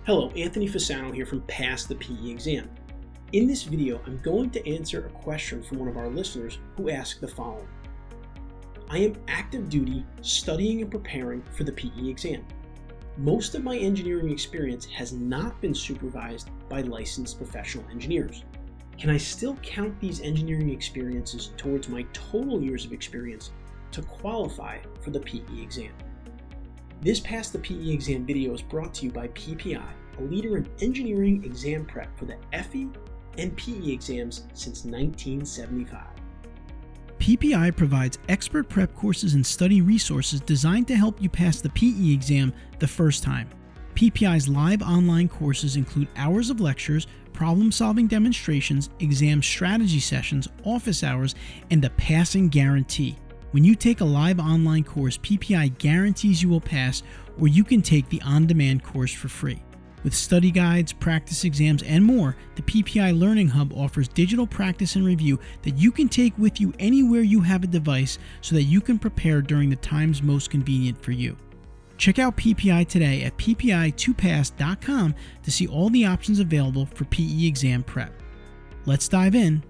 Hello, Anthony Fasano here from Pass the PE Exam. In this video, I'm going to answer a question from one of our listeners who asked the following. I am active duty studying and preparing for the PE exam. Most of my engineering experience has not been supervised by licensed professional engineers. Can I still count these engineering experiences towards my total years of experience to qualify for the PE exam? This Pass the PE Exam video is brought to you by PPI, a leader in engineering exam prep for the FE and PE exams since 1975. PPI provides expert prep courses and study resources designed to help you pass the PE exam the first time. PPI's live online courses include hours of lectures, problem-solving demonstrations, exam strategy sessions, office hours, and a passing guarantee. When you take a live online course, PPI guarantees you will pass, or you can take the on-demand course for free. With study guides, practice exams, and more, the PPI Learning Hub offers digital practice and review that you can take with you anywhere you have a device so that you can prepare during the times most convenient for you. Check out PPI today at ppi2pass.com to see all the options available for PE exam prep. Let's dive in.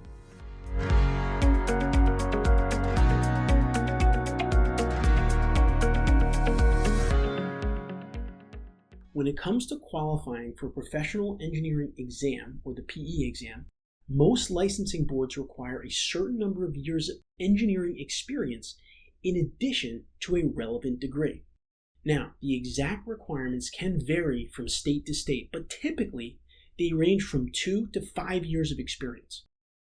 When it comes to qualifying for a professional engineering exam, or the PE exam, most licensing boards require a certain number of years of engineering experience in addition to a relevant degree. Now, the exact requirements can vary from state to state, but typically they range from 2 to 5 years of experience.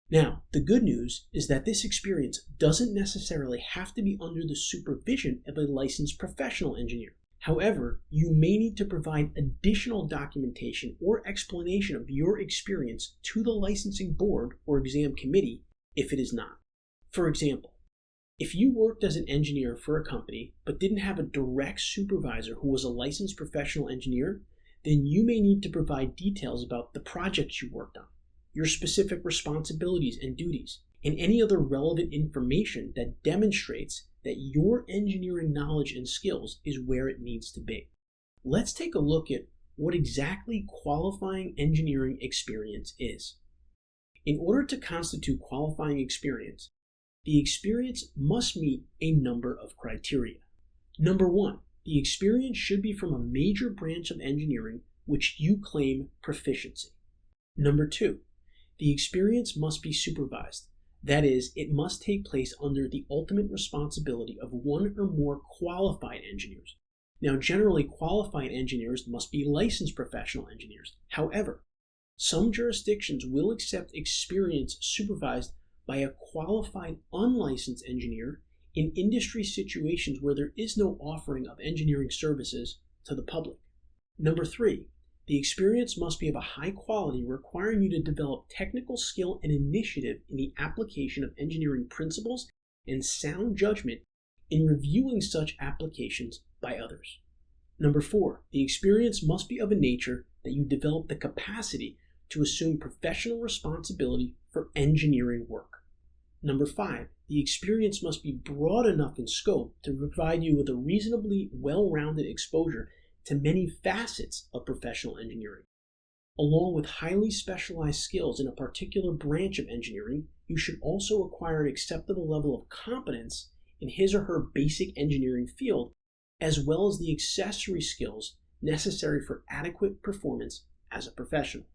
Now, the good news is that this experience doesn't necessarily have to be under the supervision of a licensed professional engineer. However, you may need to provide additional documentation or explanation of your experience to the licensing board or exam committee if it is not. For example, if you worked as an engineer for a company but didn't have a direct supervisor who was a licensed professional engineer, then you may need to provide details about the projects you worked on, your specific responsibilities and duties, and any other relevant information that demonstrates that your engineering knowledge and skills is where it needs to be. Let's take a look at what exactly qualifying engineering experience is. In order to constitute qualifying experience, the experience must meet a number of criteria. Number 1, the experience should be from a major branch of engineering which you claim proficiency. Number 2, the experience must be supervised. That is, it must take place under the ultimate responsibility of one or more qualified engineers. Now, generally, qualified engineers must be licensed professional engineers. However, some jurisdictions will accept experience supervised by a qualified unlicensed engineer in industry situations where there is no offering of engineering services to the public. Number 3, the experience must be of a high quality, requiring you to develop technical skill and initiative in the application of engineering principles and sound judgment in reviewing such applications by others. Number 4, the experience must be of a nature that you develop the capacity to assume professional responsibility for engineering work. Number 5, the experience must be broad enough in scope to provide you with a reasonably well-rounded exposure to many facets of professional engineering. Along with highly specialized skills in a particular branch of engineering, you should also acquire an acceptable level of competence in his or her basic engineering field, as well as the accessory skills necessary for adequate performance as a professional.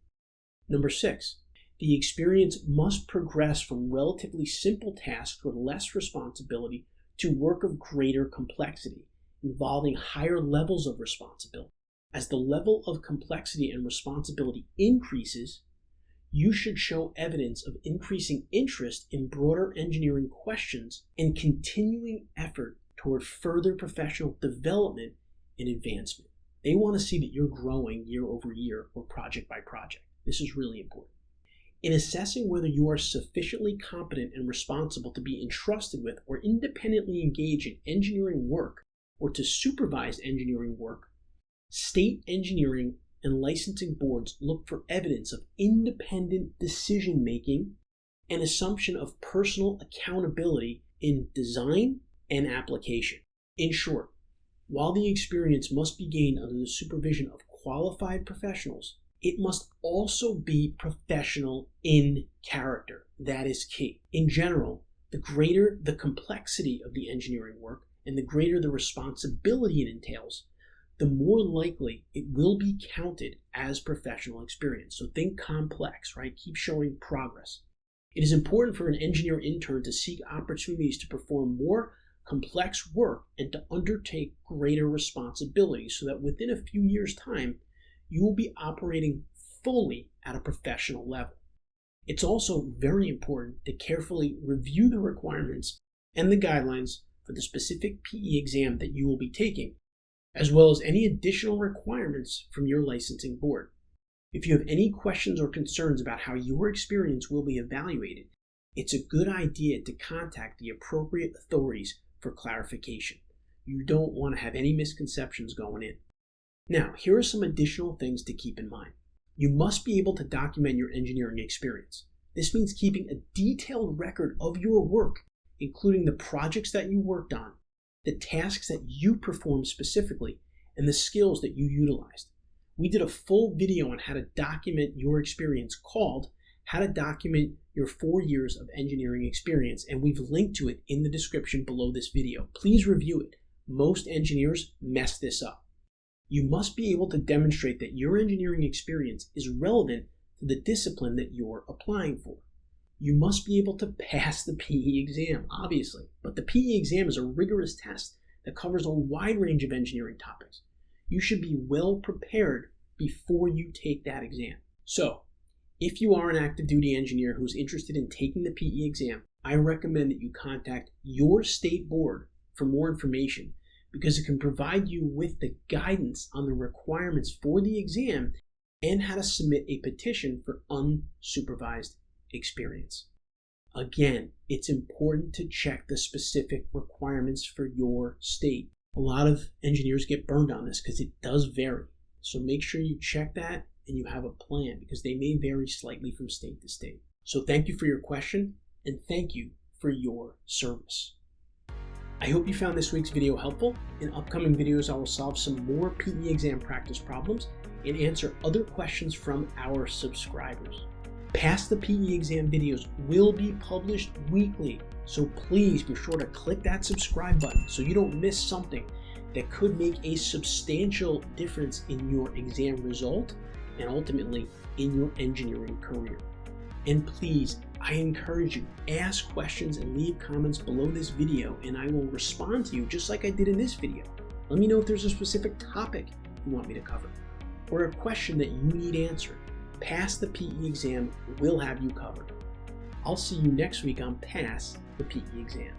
Number 6, the experience must progress from relatively simple tasks with less responsibility to work of greater complexity, involving higher levels of responsibility. As the level of complexity and responsibility increases, you should show evidence of increasing interest in broader engineering questions and continuing effort toward further professional development and advancement. They want to see that you're growing year over year or project by project. This is really important. In assessing whether you are sufficiently competent and responsible to be entrusted with or independently engage in engineering work, or to supervise engineering work, state engineering and licensing boards look for evidence of independent decision-making and assumption of personal accountability in design and application. In short, while the experience must be gained under the supervision of qualified professionals, it must also be professional in character. That is key. In general, the greater the complexity of the engineering work and the greater the responsibility it entails, the more likely it will be counted as professional experience. So think complex, right? Keep showing progress. It is important for an engineer intern to seek opportunities to perform more complex work and to undertake greater responsibilities so that within a few years' time, you will be operating fully at a professional level. It's also very important to carefully review the requirements and the guidelines for the specific PE exam that you will be taking, as well as any additional requirements from your licensing board. If you have any questions or concerns about how your experience will be evaluated, it's a good idea to contact the appropriate authorities for clarification. You don't want to have any misconceptions going in. Now, here are some additional things to keep in mind. You must be able to document your engineering experience. This means keeping a detailed record of your work, including the projects that you worked on, the tasks that you performed specifically, and the skills that you utilized. We did a full video on how to document your experience called How to Document Your 4 Years of Engineering Experience, and we've linked to it in the description below this video. Please review it. Most engineers mess this up. You must be able to demonstrate that your engineering experience is relevant to the discipline that you're applying for. You must be able to pass the PE exam, obviously, but the PE exam is a rigorous test that covers a wide range of engineering topics. You should be well prepared before you take that exam. So, if you are an active duty engineer who's interested in taking the PE exam, I recommend that you contact your state board for more information because it can provide you with the guidance on the requirements for the exam and how to submit a petition for unsupervised experience. Again, it's important to check the specific requirements for your state. A lot of engineers get burned on this because it does vary. So make sure you check that and you have a plan because they may vary slightly from state to state. So thank you for your question and thank you for your service. I hope you found this week's video helpful. In upcoming videos, I will solve some more PE exam practice problems and answer other questions from our subscribers. Pass the PE exam videos will be published weekly, so please be sure to click that subscribe button so you don't miss something that could make a substantial difference in your exam result and ultimately in your engineering career. And please, I encourage you, ask questions and leave comments below this video and I will respond to you just like I did in this video. Let me know if there's a specific topic you want me to cover or a question that you need answered. Pass the PE exam will have you covered. I'll see you next week on Pass the PE exam.